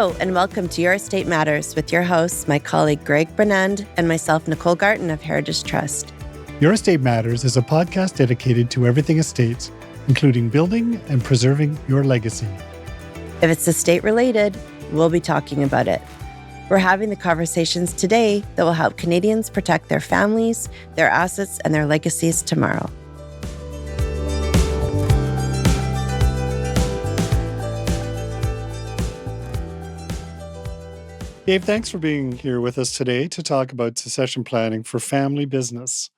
Hello, and welcome to Your Estate Matters with your hosts, my colleague Greg Brenand and myself, Nicole Garten of Heritage Trust. Your Estate Matters is a podcast dedicated to everything estates, including building and preserving your legacy. If it's estate related, we'll be talking about it. We're having the conversations today that will help Canadians protect their families, their assets, and their legacies tomorrow. Dave, thanks for being here with us today to talk about succession planning for family business.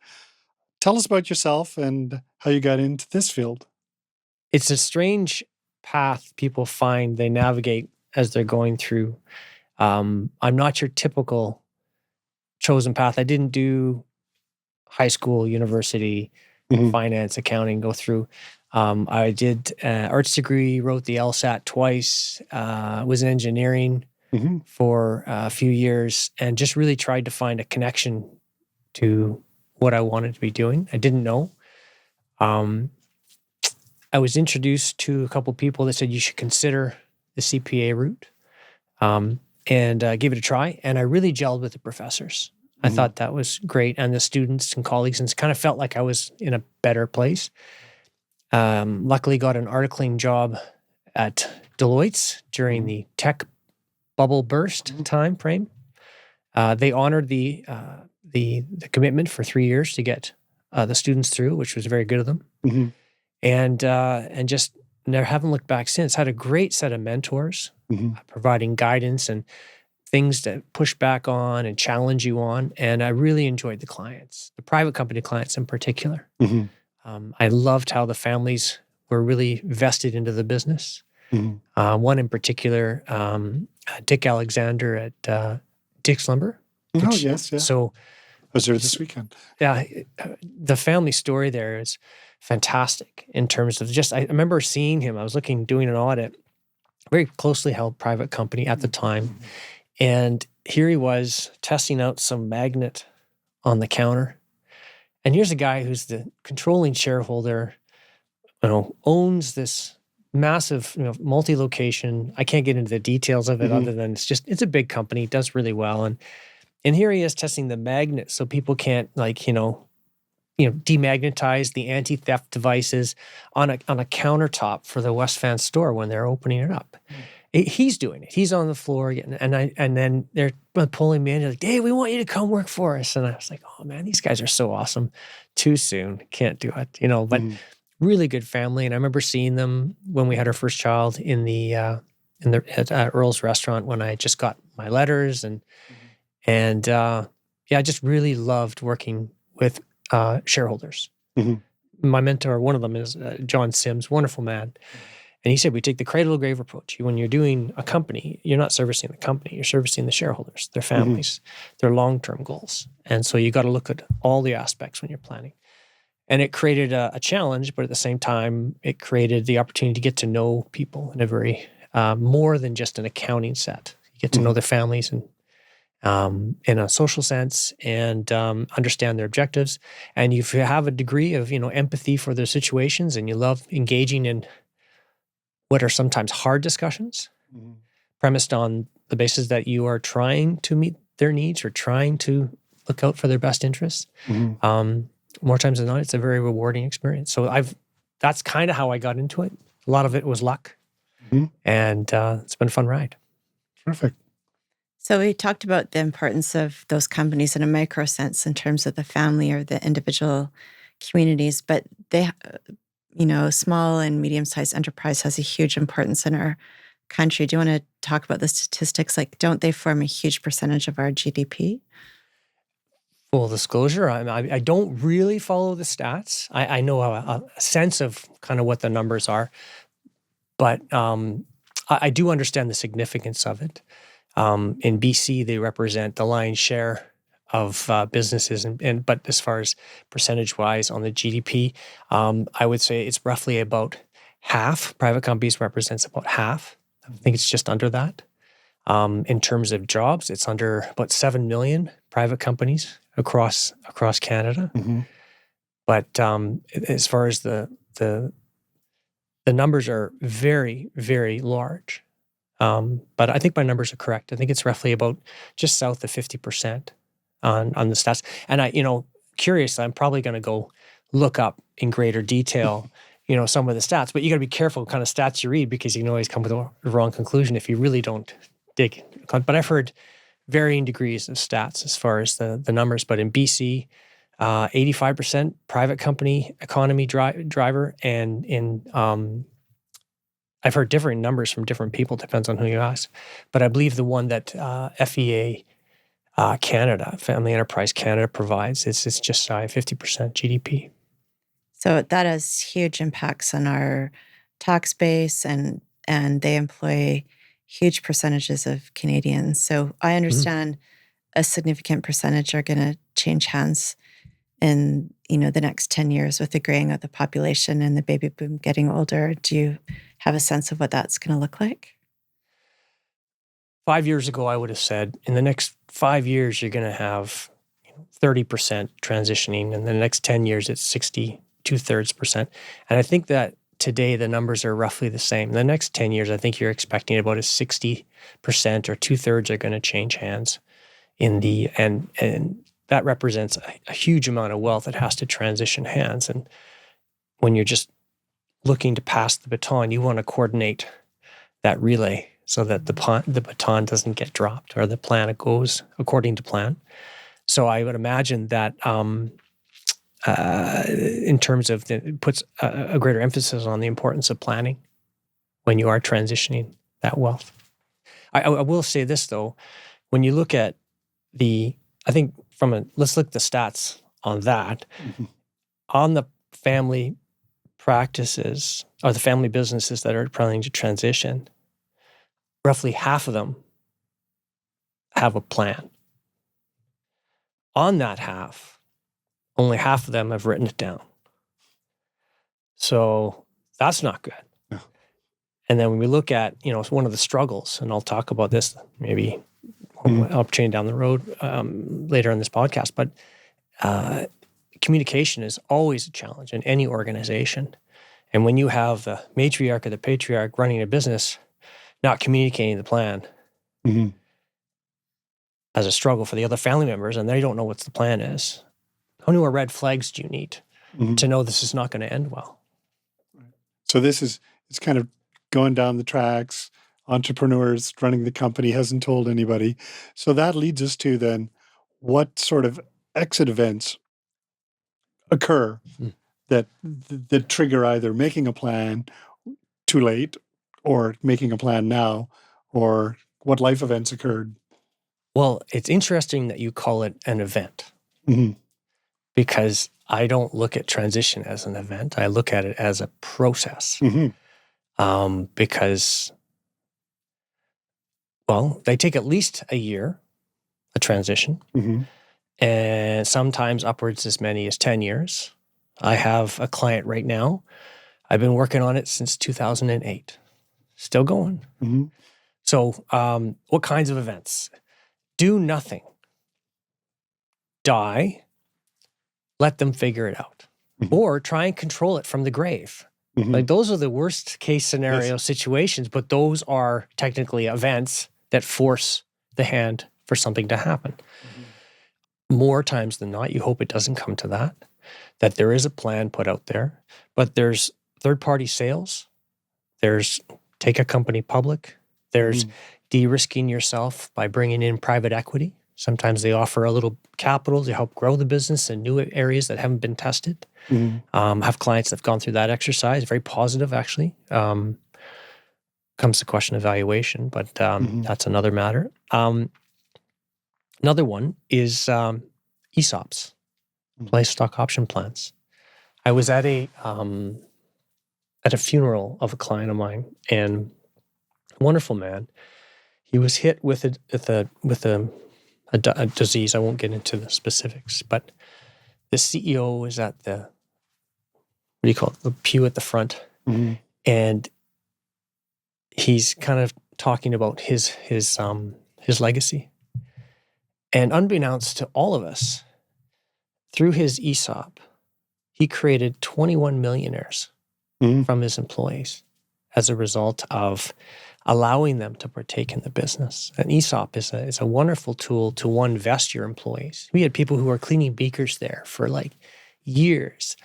Tell us about yourself and how you got into this field. It's a strange path people find they navigate as they're going through. I'm not your typical chosen path. I didn't do high school, university, finance, accounting, go through. I did an arts degree, wrote the LSAT twice, was in engineering for a few years, and just really tried to find a connection to what I wanted to be doing. I didn't know. I was introduced to a couple people that said you should consider the CPA route, and gave it a try. And I really gelled with the professors. I thought that was great, and the students and colleagues, and kind of felt like I was in a better place. Luckily, got an articling job at Deloitte's during the tech bubble burst time frame. They honored the commitment for 3 years to get the students through, which was very good of them. And just never haven't looked back since. Had a great set of mentors, providing guidance and things to push back on and challenge you on. And I really enjoyed the clients, the private company clients in particular. I loved how the families were really vested into the business. One in particular, Dick Alexander at Dick's Lumber. Yes. So I was there this weekend. Yeah, the family story there is fantastic in terms of just, I remember seeing him. I was doing an audit, very closely held private company at the time. And here he was testing out some magnet on the counter. And here's a guy who's the controlling shareholder, owns this massive, multi-location. I can't get into the details of it other than it's a big company, does really well. And here he is testing the magnet so people can't demagnetize the anti-theft devices on a countertop for the West Van store when they're opening it up. He's doing it. He's on the floor, and then they're pulling me in. They're like, "Dave, we want you to come work for us." And I was like, "Oh man, these guys are so awesome." Too soon, can't do it, But really good family. And I remember seeing them when we had our first child at Earl's restaurant when I just got my letters, and I just really loved working with shareholders. My mentor, one of them is John Sims, wonderful man. And he said, we take the cradle to grave approach. When you're doing a company, you're not servicing the company, you're servicing the shareholders, their families, their long-term goals. And so you got to look at all the aspects when you're planning. And it created a challenge, but at the same time, it created the opportunity to get to know people in a very, more than just an accounting set. You get to know their families and in a social sense, and understand their objectives. And if you have a degree of empathy for their situations, and you love engaging in what are sometimes hard discussions, premised on the basis that you are trying to meet their needs or trying to look out for their best interests, more times than not, it's a very rewarding experience. So that's kind of how I got into it. A lot of it was luck, and it's been a fun ride. Terrific. So we talked about the importance of those companies in a micro sense in terms of the family or the individual communities, but they, small and medium-sized enterprise has a huge importance in our country. Do you want to talk about the statistics? Don't they form a huge percentage of our GDP? Full disclosure, I don't really follow the stats. I know a sense of kind of what the numbers are, but I do understand the significance of it. In BC, they represent the lion's share of businesses, but as far as percentage-wise on the GDP, I would say it's roughly about half. Private companies represents about half. I think it's just under that. In terms of jobs, it's under about 7 million private companies across Canada. But as far as the numbers are very, very large. But I think my numbers are correct. I think it's roughly about just south of 50% on the stats. And curious, I'm probably going to go look up in greater detail, some of the stats. But you got to be careful what kind of stats you read, because you can always come with the wrong conclusion if you really don't dig. But I've heard varying degrees of stats as far as the numbers. But in BC, 85% private company economy driver, and in I've heard different numbers from different people, depends on who you ask. But I believe the one that FEA Canada, Family Enterprise Canada, provides is just shy of 50% GDP. So that has huge impacts on our tax base, and they employ huge percentages of Canadians. So I understand a significant percentage are going to change hands in the next 10 years with the graying of the population and the baby boom getting older. Do you have a sense of what that's going to look like? 5 years ago, I would have said in the next 5 years, you're going to have 30% transitioning. And the next 10 years, it's 60, 2/3%. And I think that today the numbers are roughly the same. In the next 10 years, I think you're expecting about a 60% or 2/3 are going to change hands and that represents a huge amount of wealth that has to transition hands. And when you're just looking to pass the baton, you want to coordinate that relay so that the baton doesn't get dropped, or the plan goes according to plan. So I would imagine that in terms of it puts a greater emphasis on the importance of planning when you are transitioning that wealth. I will say this though, when you look at let's look at the stats on that. Mm-hmm. On the family practices or the family businesses that are planning to transition, roughly half of them have a plan. On that half, only half of them have written it down. So that's not good. No. And then when we look at, one of the struggles, and I'll talk about this maybe opportunity down the road later in this podcast, but communication is always a challenge in any organization. And when you have the matriarch or the patriarch running a business, not communicating the plan as a struggle for the other family members, and they don't know what the plan is. How many more red flags do you need to know this is not going to end well? So it's kind of going down the tracks. Entrepreneurs running the company hasn't told anybody. So that leads us to then what sort of exit events occur that trigger either making a plan too late or making a plan now, or what life events occurred. Well, it's interesting that you call it an event because I don't look at transition as an event. I look at it as a process because, well, they take at least a year, a transition, and sometimes upwards as many as 10 years. I have a client right now. I've been working on it since 2008. Still going. So what kinds of events? Do nothing. Die. Let them figure it out. Or try and control it from the grave. Like those are the worst case scenario situations, but those are technically events that force the hand for something to happen. More times than not, you hope it doesn't come to that there is a plan put out there, but there's third-party sales, there's take a company public, there's de-risking yourself by bringing in private equity. Sometimes they offer a little capital to help grow the business in new areas that haven't been tested. Have clients that have gone through that exercise, very positive actually. Comes the question of valuation, but that's another matter. Another one is ESOPs, employee stock option plans. I was at a funeral of a client of mine, and a wonderful man. He was hit with a disease. I won't get into the specifics, but the CEO was at the pew at the front, and he's kind of talking about his legacy. And unbeknownst to all of us, through his ESOP, he created 21 millionaires from his employees as a result of allowing them to partake in the business. An ESOP is a wonderful tool to, one, vest your employees. We had people who were cleaning beakers there for like years.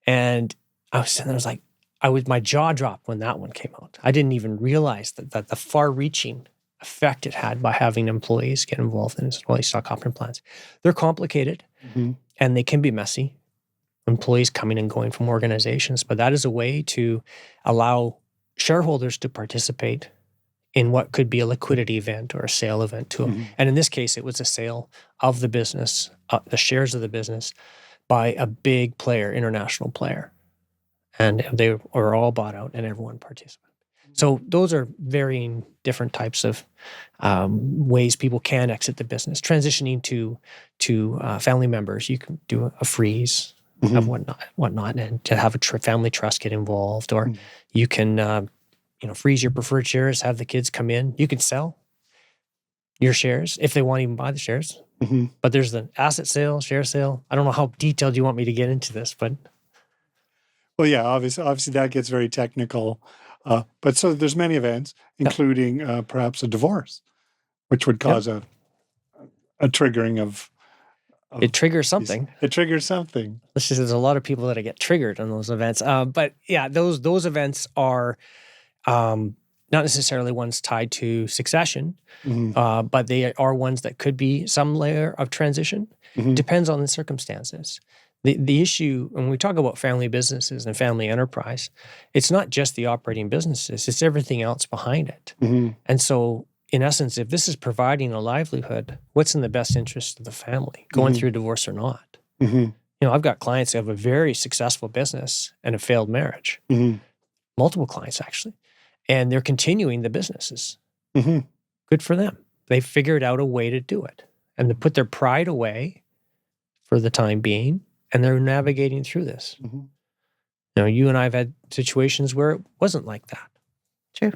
And I was sitting there, my jaw dropped when that one came out. I didn't even realize that the far-reaching effect it had by having employees get involved in employee stock option plans. They're complicated and they can be messy. Employees coming and going from organizations, but that is a way to allow shareholders to participate in what could be a liquidity event or a sale event to them. And in this case, it was a sale of the business, the shares of the business, by a big player, international player. And they were all bought out and everyone participated. So those are varying different types of ways people can exit the business. Transitioning to family members, you can do a freeze of whatnot, and to have a family trust get involved, or you can freeze your preferred shares, have the kids come in. You can sell your shares if they want to even buy the shares. But there's the asset sale, share sale. I don't know how detailed you want me to get into this, but well, yeah, obviously that gets very technical. But so there's many events, including perhaps a divorce, which would cause a triggering of it triggers something. It triggers something. Let's just, there's a lot of people that get triggered on those events. But yeah, those events are not necessarily ones tied to succession, but they are ones that could be some layer of transition. Depends on the circumstances. The issue, when we talk about family businesses and family enterprise, it's not just the operating businesses, it's everything else behind it. And so, in essence, if this is providing a livelihood, what's in the best interest of the family, going through a divorce or not? I've got clients who have a very successful business and a failed marriage. Multiple clients, actually. And they're continuing the businesses. Good for them. They figured out a way to do it. And to put their pride away for the time being, and they're navigating through this. You and I have had situations where it wasn't like that. True.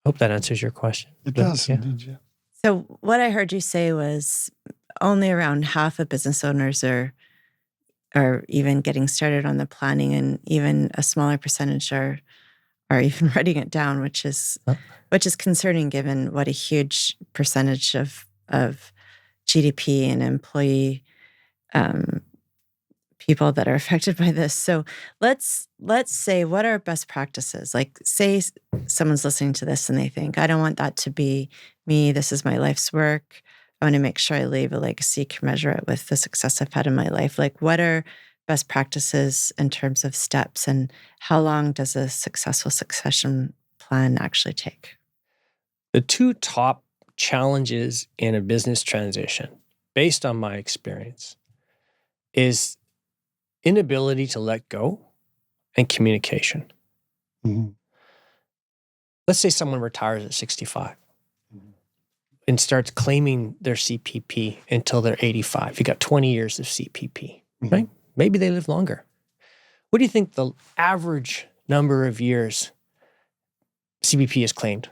Hope that answers your question. It does, indeed, yeah. So what I heard you say was only around half of business owners are even getting started on the planning, and even a smaller percentage are even writing it down, which is concerning given what a huge percentage of GDP and employee people that are affected by this. So let's say, what are best practices? Like, say someone's listening to this and they think, I don't want that to be me. This is my life's work. I want to make sure I leave a legacy, can measure it with the success I've had in my life. Like, what are best practices in terms of steps, and how long does a successful succession plan actually take? The two top challenges in a business transition, based on my experience, is inability to let go and communication. Let's say someone retires at 65 and starts claiming their CPP until they're 85. You got 20 years of CPP, right? Maybe they live longer. What do you think the average number of years CPP is claimed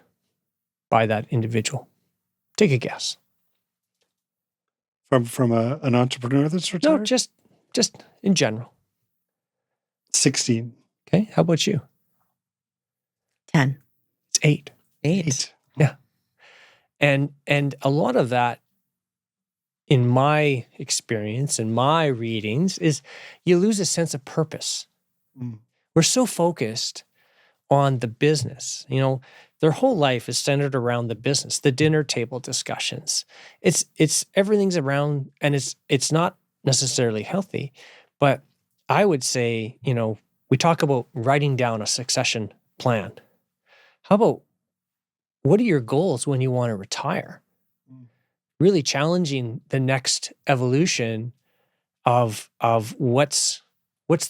by that individual? Take a guess. From an entrepreneur that's retired? No, just in general. 16. Okay, how about you? 10. It's 8. 8. Yeah. And a lot of that, in my experience and my readings, is you lose a sense of purpose. We're so focused on the business. Their whole life is centered around the business, the dinner table discussions. It's everything's around, and it's not necessarily healthy. But I would say, we talk about writing down a succession plan. How about, what are your goals when you want to retire? Really challenging the next evolution of what's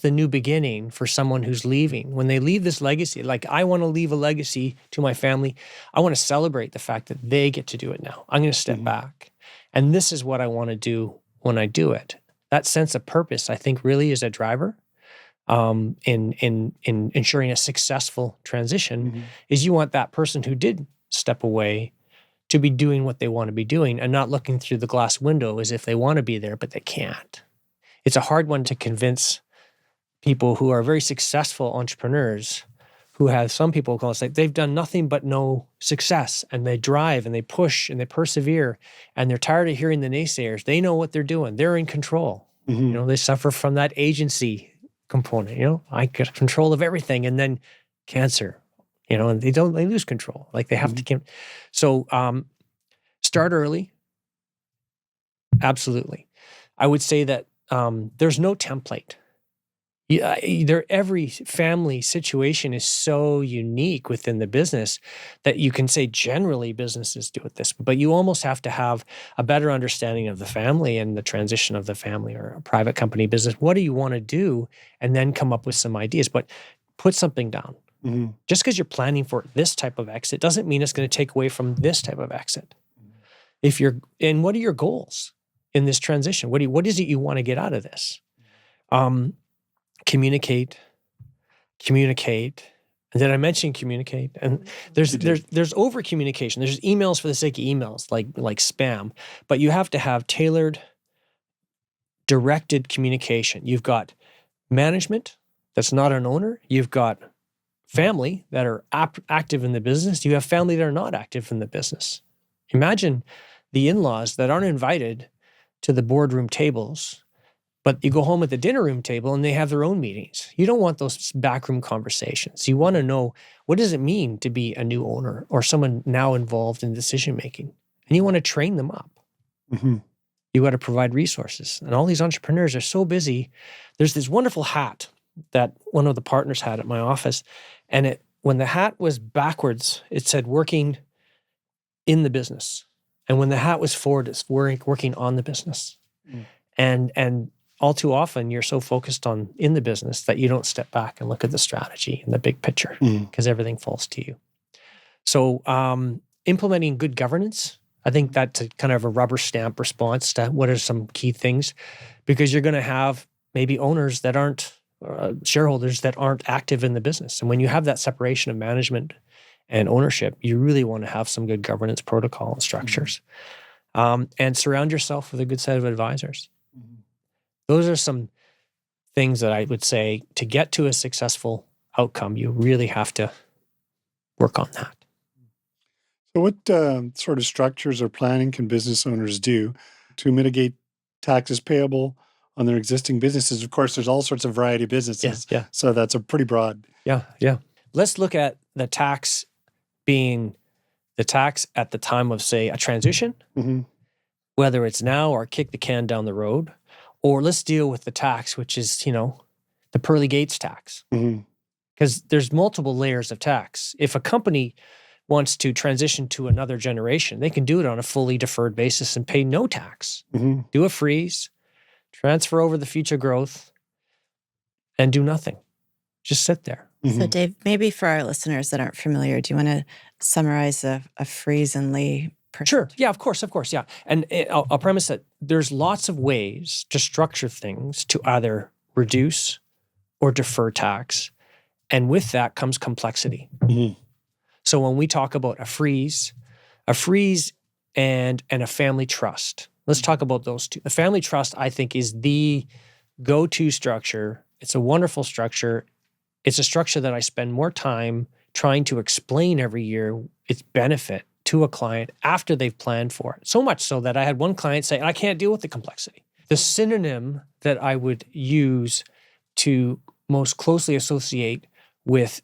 the new beginning for someone who's leaving. When they leave this legacy, like, I want to leave a legacy to my family. I want to celebrate the fact that they get to do it now. I'm going to step back. And this is what I want to do when I do it. That sense of purpose, I think, really is a driver in ensuring a successful transition. Is you want that person who did step away to be doing what they want to be doing, and not looking through the glass window as if they want to be there, but they can't. It's a hard one to convince people who are very successful entrepreneurs who has some people call us like they've done nothing but no success, and they drive and they push and they persevere, and they're tired of hearing the naysayers. They know what they're doing. They're in control. They suffer from that agency component. I get control of everything, and then cancer, and they lose control. Like they have to. So start early. Absolutely. I would say that there's no template. Every family situation is so unique within the business that you can say generally businesses do it this way, but you almost have to have a better understanding of the family and the transition of the family or a private company business. What do you want to do? And then come up with some ideas, but put something down. Just because you're planning for this type of exit doesn't mean it's going to take away from this type of exit. And what are your goals in this transition? What is it you want to get out of this? Communicate. And did I mention communicate? And there's over communication. There's emails for the sake of emails, like spam, but you have to have tailored, directed communication. You've got management that's not an owner. You've got family that are active in the business. You have family that are not active in the business. Imagine the in-laws that aren't invited to the boardroom tables, but you go home at the dinner room table and they have their own meetings. You don't want those backroom conversations. You want to know, what does it mean to be a new owner or someone now involved in decision-making? And you want to train them up. You got to provide resources. And all these entrepreneurs are so busy. There's this wonderful hat that one of the partners had at my office. And when the hat was backwards, it said working in the business. And when the hat was forward, it's working on the business. And all too often, you're so focused on in the business that you don't step back and look at the strategy and the big picture because everything falls to you. So implementing good governance, I think that's a kind of a rubber stamp response to what are some key things, because you're going to have maybe owners that aren't, shareholders that aren't active in the business. And when you have that separation of management and ownership, you really want to have some good governance protocol and structures. And surround yourself with a good set of advisors. Those are some things that I would say to get to a successful outcome, you really have to work on that. So what sort of structures or planning can business owners do to mitigate taxes payable on their existing businesses? Of course, there's all sorts of variety of businesses. Yeah. So that's a pretty broad. Yeah. Let's look at the tax being the tax at the time of, say, a transition, whether it's now or kick the can down the road, or let's deal with the tax, which is, the pearly gates tax. Because there's multiple layers of tax. If a company wants to transition to another generation, they can do it on a fully deferred basis and pay no tax. Do a freeze, transfer over the future growth, and do nothing. Just sit there. So Dave, maybe for our listeners that aren't familiar, do you want to summarize a freeze and lay? Sure. Yeah, of course. Yeah. And I'll premise that there's lots of ways to structure things to either reduce or defer tax. And with that comes complexity. So when we talk about a freeze and a family trust, let's talk about those two. The family trust, I think, is the go-to structure. It's a wonderful structure. It's a structure that I spend more time trying to explain every year its benefit to a client after they've planned for it. So much so that I had one client say, I can't deal with the complexity. The synonym that I would use to most closely associate with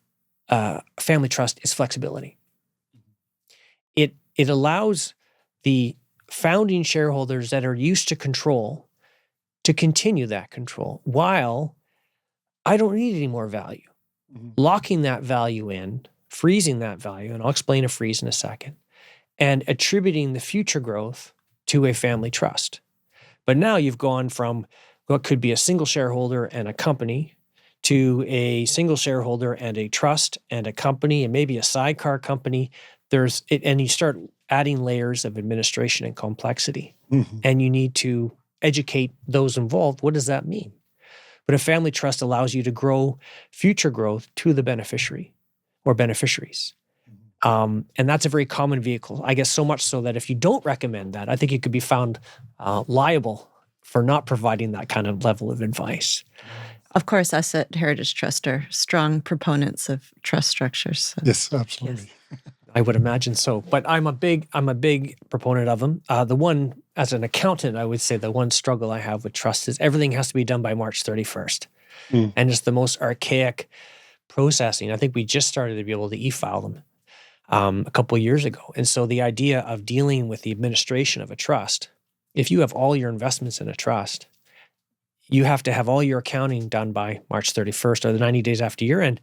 family trust is flexibility. It allows the founding shareholders that are used to control to continue that control while I don't need any more value. Locking that value in, freezing that value, and I'll explain a freeze in a second, and attributing the future growth to a family trust. But now you've gone from what could be a single shareholder and a company to a single shareholder and a trust and a company and maybe a sidecar company. And you start adding layers of administration and complexity. And you need to educate those involved. What does that mean? But a family trust allows you to grow future growth to the beneficiary or beneficiaries. And that's a very common vehicle, I guess, so much so that if you don't recommend that, I think you could be found liable for not providing that kind of level of advice. Of course, us at Heritage Trust are strong proponents of trust structures. So. Yes, absolutely. Yes. I would imagine so, but I'm a big proponent of them. The one, as an accountant, I would say the one struggle I have with trust is everything has to be done by March 31st. And it's the most archaic processing. I think we just started to be able to e-file them a couple of years ago. And so the idea of dealing with the administration of a trust, if you have all your investments in a trust, you have to have all your accounting done by March 31st or the 90 days after year end.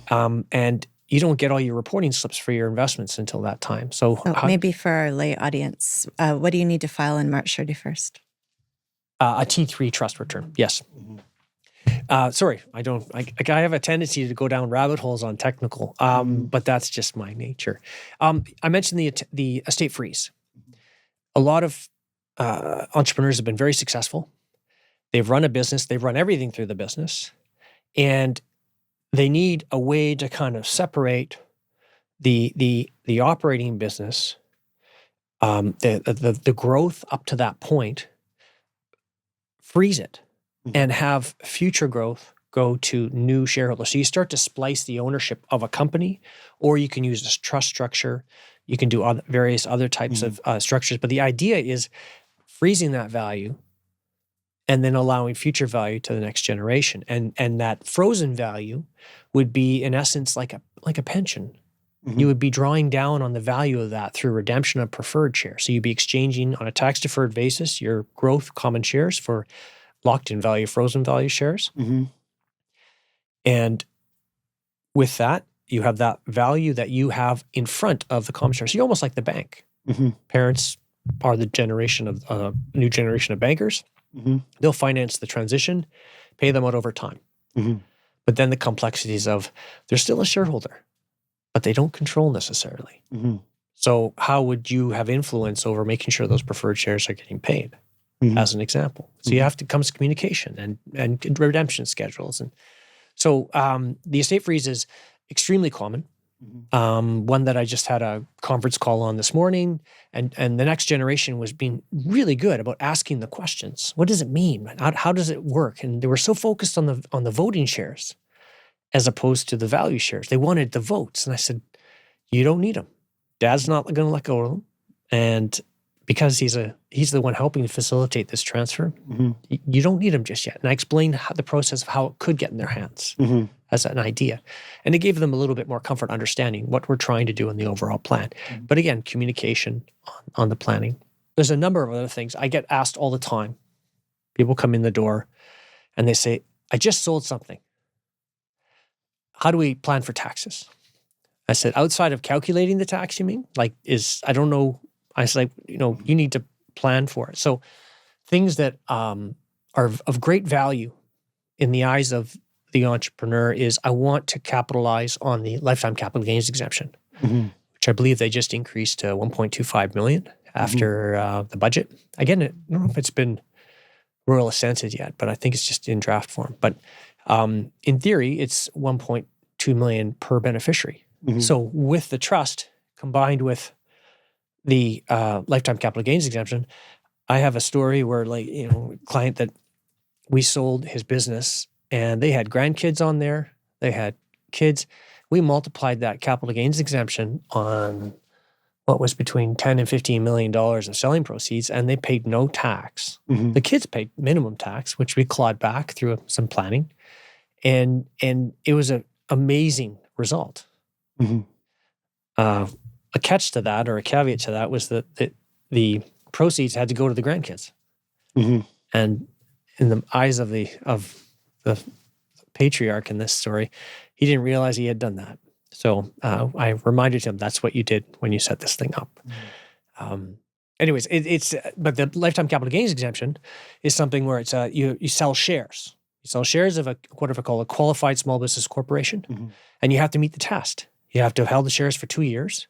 And you don't get all your reporting slips for your investments until that time. So maybe for our lay audience, what do you need to file on March 31st? A T3 trust return, yes. Sorry, I have a tendency to go down rabbit holes on technical, but that's just my nature. I mentioned the estate freeze. A lot of entrepreneurs have been very successful. They've run a business. They've run everything through the business. And they need a way to kind of separate the operating business, the growth up to that point, freeze it, and have future growth go to new shareholders. So you start to splice the ownership of a company, or you can use a trust structure. You can do various other types of structures. But the idea is freezing that value and then allowing future value to the next generation. And that frozen value would be, in essence, like a pension. You would be drawing down on the value of that through redemption of preferred shares. So you'd be exchanging on a tax-deferred basis your growth common shares for locked-in value, frozen value shares. And with that, you have that value that you have in front of the common shares. So you're almost like the bank. Parents are the new generation of bankers. They'll finance the transition, pay them out over time. But then the complexities of they're still a shareholder, but they don't control necessarily. So how would you have influence over making sure those preferred shares are getting paid, as an example? So you have to come to communication and redemption schedules. And so the estate freeze is extremely common. One that I just had a conference call on this morning, and the next generation was being really good about asking the questions. What does it mean? How does it work? And they were so focused on the voting shares as opposed to the value shares. They wanted the votes. And I said, you don't need them. Dad's not going to let go of them. And because he's the one helping to facilitate this transfer, you don't need them just yet. And I explained the process of how it could get in their hands as an idea. And it gave them a little bit more comfort understanding what we're trying to do in the overall plan. But again, communication on the planning. There's a number of other things. I get asked all the time. People come in the door and they say, I just sold something. How do we plan for taxes? I said, outside of calculating the tax, you mean? I don't know. I was like, you need to plan for it. So things that are of great value in the eyes of the entrepreneur is I want to capitalize on the lifetime capital gains exemption, which I believe they just increased to $1.25 million after the budget. Again, I don't know if it's been royal assented yet, but I think it's just in draft form. But in theory, it's $1.2 million per beneficiary. So with the trust combined with the lifetime capital gains exemption, I have a story where a client that we sold his business and they had grandkids on there, they had kids. We multiplied that capital gains exemption on what was between $10 and $15 million of selling proceeds, and they paid no tax. The kids paid minimum tax, which we clawed back through some planning. And it was an amazing result. A catch to that, or a caveat to that, was that the proceeds had to go to the grandkids. And in the eyes of the patriarch in this story, he didn't realize he had done that. So I reminded him that's what you did when you set this thing up. Anyways, but the lifetime capital gains exemption is something where it's you sell shares. You sell shares of what I call a qualified small business corporation, and you have to meet the test. You have to have held the shares for 2 years.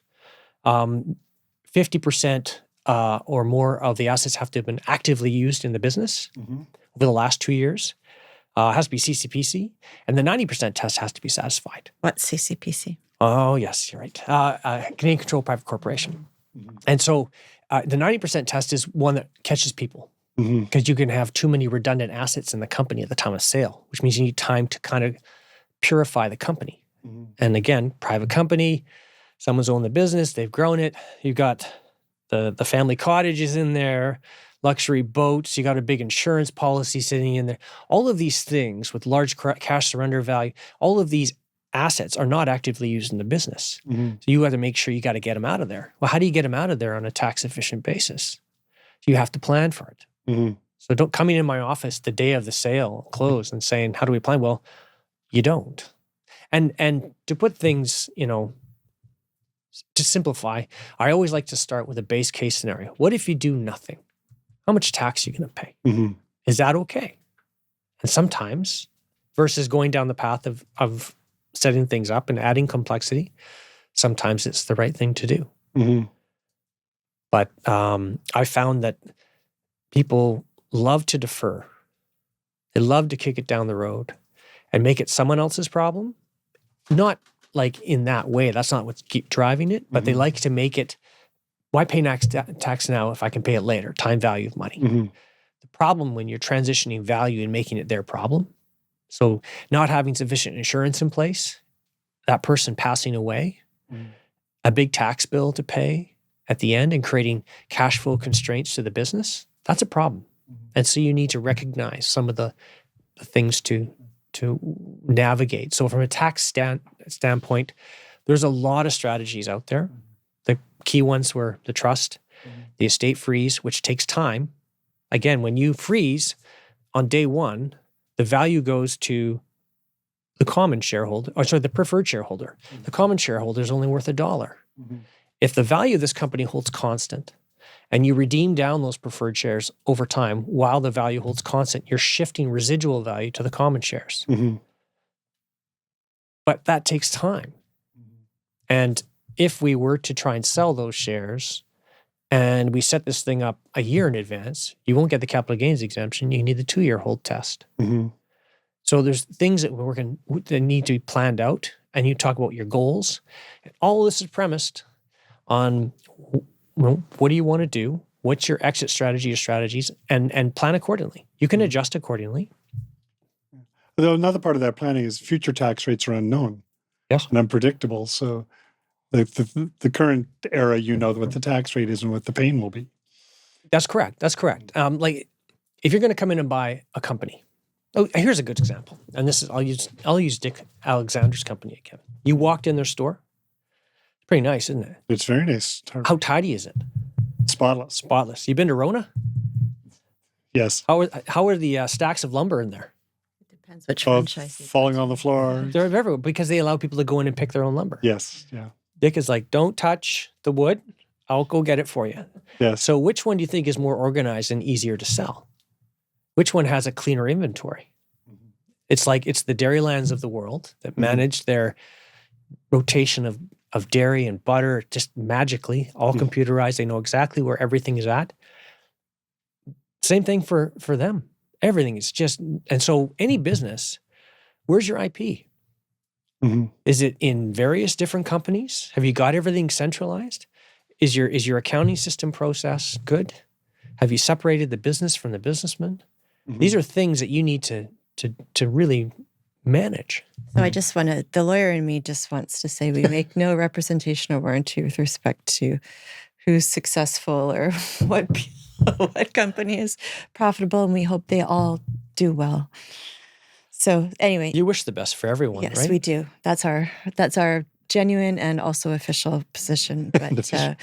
50% or more of the assets have to have been actively used in the business over the last 2 years. It has to be CCPC, and the 90% test has to be satisfied. What's CCPC? Oh, yes, you're right. Canadian Controlled Private Corporation. And so the 90% test is one that catches people. because you can have too many redundant assets in the company at the time of sale, which means you need time to kind of purify the company. And again, private company, someone's owned the business, they've grown it. You've got the family cottages in there, luxury boats, you got a big insurance policy sitting in there. All of these things with large cash surrender value, all of these assets are not actively used in the business. So you have to make sure you got to get them out of there. Well, how do you get them out of there on a tax efficient basis? You have to plan for it. So don't come in my office the day of the sale close and saying, how do we plan? Well, you don't. And to put things, to simplify, I always like to start with a base case scenario. What if you do nothing? How much tax are you going to pay? Is that okay? And sometimes, versus going down the path of setting things up and adding complexity, sometimes it's the right thing to do. But I found that people love to defer. They love to kick it down the road and make it someone else's problem. Not like in that way. That's not what's keep driving it. But they like to make it, why pay tax now if I can pay it later? Time value of money. The problem when you're transitioning value and making it their problem, so not having sufficient insurance in place, that person passing away, a big tax bill to pay at the end and creating cash flow constraints to the business, that's a problem. And so you need to recognize some of the things to navigate. So from a tax standpoint, there's a lot of strategies out there. The key ones were the trust, the estate freeze, which takes time. Again, when you freeze on day one, the value goes to the common shareholder, the preferred shareholder. The common shareholder is only worth $1. If the value of this company holds constant, and you redeem down those preferred shares over time while the value holds constant, you're shifting residual value to the common shares. But that takes time. And if we were to try and sell those shares and we set this thing up a year in advance, you won't get the capital gains exemption. You need the 2-year hold test. So there's things that need to be planned out, and you talk about your goals. And all of this is premised on what do you want to do? What's your exit strategy or strategies? And plan accordingly. You can adjust accordingly. Though another part of that planning is future tax rates are unknown and unpredictable. So the current era, what the tax rate is and what the pain will be. That's correct. Like if you're going to come in and buy a company, here's a good example. And this is I'll use Dick Alexander's company again. You walked in their store. Pretty nice, isn't it? It's very nice. How tidy is it? Spotless. You been to Rona? Yes. How are the stacks of lumber in there? It depends which franchise. Falling on the floor. They're everywhere because they allow people to go in and pick their own lumber. Yes. Yeah. Dick is like, don't touch the wood. I'll go get it for you. Yes. So which one do you think is more organized and easier to sell? Which one has a cleaner inventory? It's like it's the Dairylands of the world that manage their rotation of dairy and butter just magically, all computerized. They know exactly where everything is at. Same thing for them. Everything is just, and so any business, where's your IP? Is it in various different companies? Have you got everything centralized? Is your accounting system process good? Have you separated the business from the businessman? These are things that you need to really manage. So I just the lawyer in me just wants to say we make no representation or warranty with respect to who's successful or what company is profitable, and we hope they all do well. So anyway. You wish the best for everyone, yes, right? Yes, we do. That's our genuine and also official position. But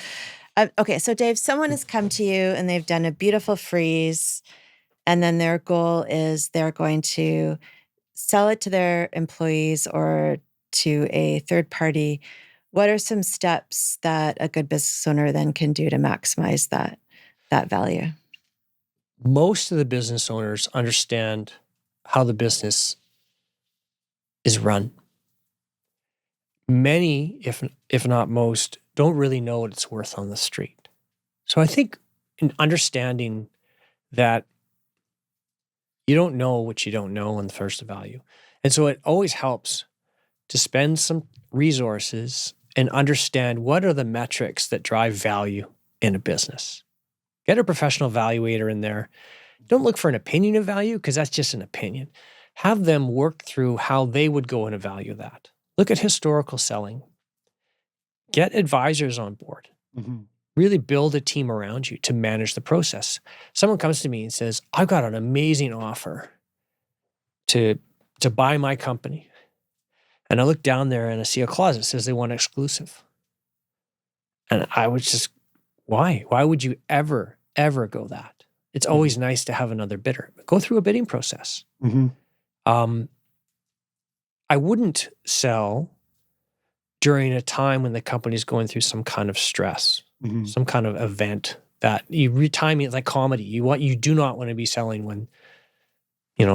okay, so Dave, someone has come to you and they've done a beautiful freeze, and then their goal is they're going to sell it to their employees or to a third party. What are some steps that a good business owner then can do to maximize that value? Most of the business owners understand how the business is run. Many, if not most, don't really know what it's worth on the street. So I think in understanding that you don't know what you don't know on the first value. And so it always helps to spend some resources and understand what are the metrics that drive value in a business. Get a professional evaluator in there Don't look for an opinion of value because that's just an opinion. Have them work through how they would go and evaluate that. Look at historical selling. Get advisors on board. Mhm. Really build a team around you to manage the process. Someone comes to me and says, I've got an amazing offer to buy my company. And I look down there and I see a clause that says they want exclusive. And I was just, why? Why would you ever go that? It's always nice to have another bidder. Go through a bidding process. Mhm. I wouldn't sell during a time when the company's going through some kind of stress, Mhm. some kind of event that timing it like comedy. You do not want to be selling when,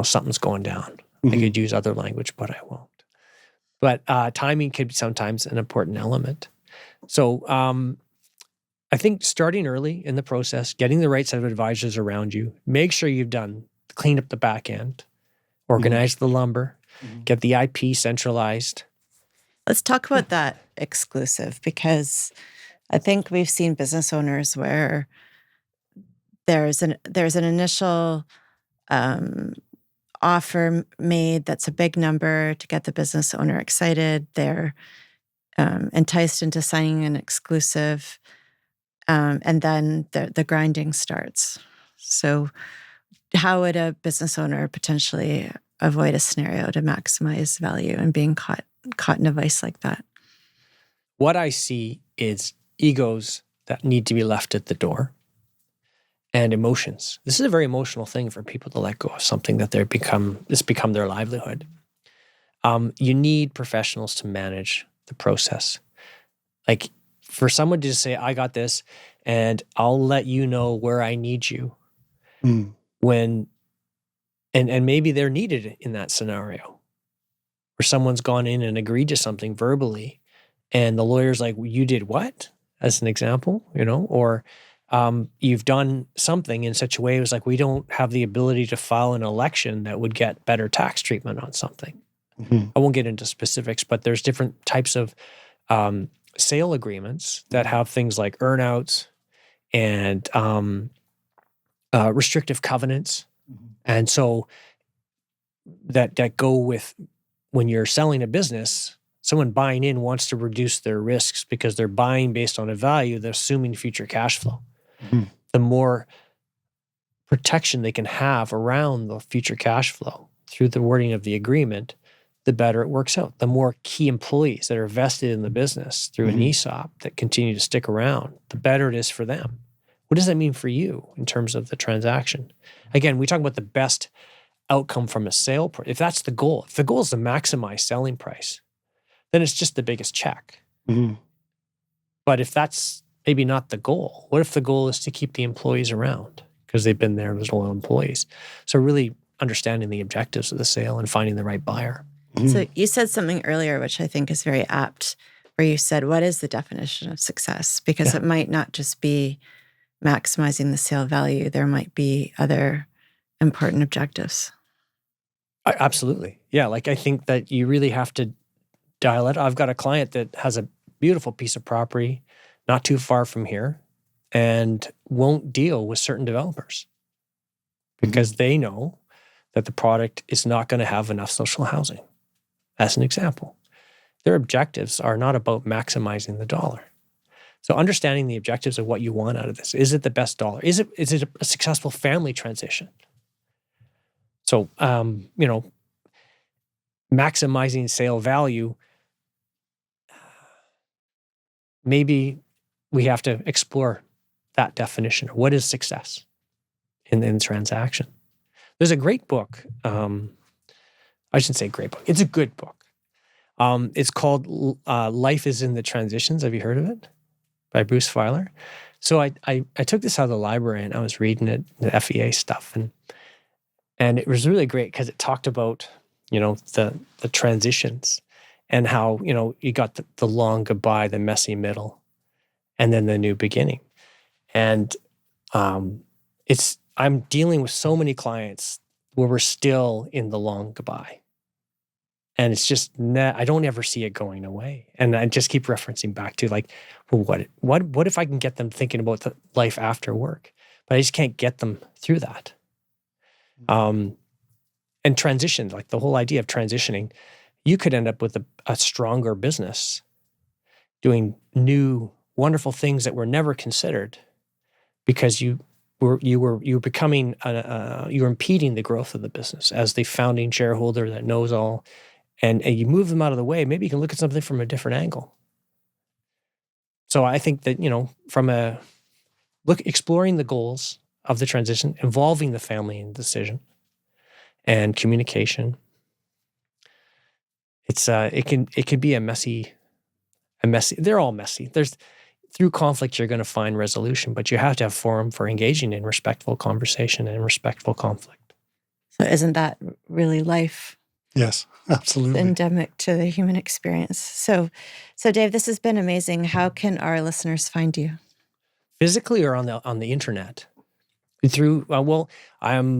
something's going down. I Mhm. could use other language, but I won't. But timing could be sometimes an important element. So I think starting early in the process, getting the right set of advisors around you, make sure you've cleaned up the back end, organize the lumber, Mhm. get the IP centralized. Let's talk about that exclusive, because I think we've seen business owners where there's an initial offer made that's a big number to get the business owner excited. They're enticed into signing an exclusive, and then the grinding starts. So, how would a business owner potentially avoid a scenario to maximize value and being caught in a vice like that? What I see is egos that need to be left at the door and emotions. This is a very emotional thing for people to let go of something that it's become their livelihood. You need professionals to manage the process. Like for someone to just say, I got this and I'll let you know where I need you Mm. when, and maybe they're needed in that scenario where someone's gone in and agreed to something verbally and the lawyer's like, well, you did what? As an example, or you've done something in such a way it was like, we don't have the ability to file an election that would get better tax treatment on something. Mhm. I won't get into specifics, but there's different types of sale agreements that have things like earnouts and restrictive covenants. Mhm. And so that go with when you're selling a business, someone buying in wants to reduce their risks because they're buying based on a value, they're assuming future cash flow. Mhm. The more protection they can have around the future cash flow through the wording of the agreement, the better it works out. The more key employees that are vested in the business through an Mhm. ESOP that continue to stick around, the better it is for them. What does that mean for you in terms of the transaction? Again, we talk about the best outcome from a sale. If that's the goal, if the goal is to maximize selling price, then it's just the biggest check. Mhm. But if that's maybe not the goal, what if the goal is to keep the employees around because they've been there as loyal employees? So really understanding the objectives of the sale and finding the right buyer. So you said something earlier, which I think is very apt, where you said, what is the definition of success? Because Yeah. it might not just be maximizing the sale value. There might be other important objectives. Absolutely. Yeah. Like I think that you really have to dial it. I've got a client that has a beautiful piece of property not too far from here and won't deal with certain developers because they know that the product is not going to have enough social housing. As an example, their objectives are not about maximizing the dollar. So understanding the objectives of what you want out of this. Is it the best dollar? Is it a successful family transition? So, maximizing sale value, maybe we have to explore that definition. What is success in the transaction? There's a great book. I shouldn't say great book. It's a good book. It's called Life is in the Transitions. Have you heard of it? By Bruce Feiler. So I took this out of the library and I was reading it, the FEA stuff, and it was really great because it talked about, the transitions and how, you got the long goodbye, the messy middle, and then the new beginning. And I'm dealing with so many clients where we're still in the long goodbye. And it's just, I don't ever see it going away. And I just keep referencing back to like, well, what if I can get them thinking about the life after work? But I just can't get them through that. And transition, like the whole idea of transitioning, you could end up with a stronger business doing new, wonderful things that were never considered because you were becoming you were impeding the growth of the business as the founding shareholder that knows all, and you move them out of the way. Maybe you can look at something from a different angle. So I think that exploring the goals of the transition, involving the family in the decision, and communication. It can be a messy. They're all messy. Through conflict, you're going to find resolution, but you have to have forum for engaging in respectful conversation and respectful conflict. So isn't that really life? Yes, absolutely. It's endemic to the human experience. So Dave, this has been amazing. How can our listeners find you? Physically or on the internet? Through I am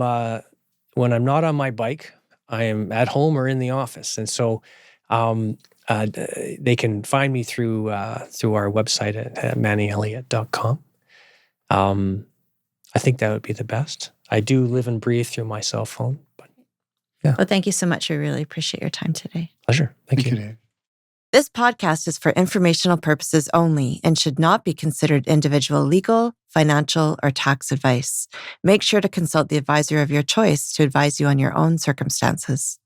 when I'm not on my bike, I am at home or in the office, and so they can find me through our website at manningelliott.com. I think that would be the best. I do live and breathe through my cell phone, but yeah. Well, thank you so much. We really appreciate your time today. Pleasure. Thank you. Dave. This podcast is for informational purposes only and should not be considered individual legal, financial, or tax advice. Make sure to consult the advisor of your choice to advise you on your own circumstances.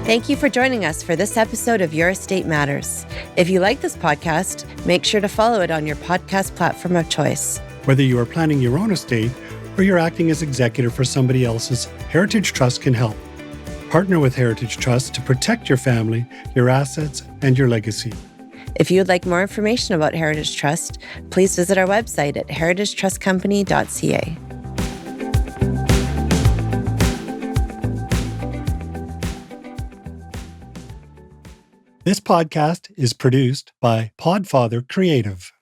Thank you for joining us for this episode of Your Estate Matters. If you like this podcast, make sure to follow it on your podcast platform of choice. Whether you are planning your own estate or you're acting as executor for somebody else's, Heritage Trust can help. Partner with Heritage Trust to protect your family, your assets, and your legacy. If you would like more information about Heritage Trust, please visit our website at heritagetrustcompany.ca. This podcast is produced by Podfather Creative.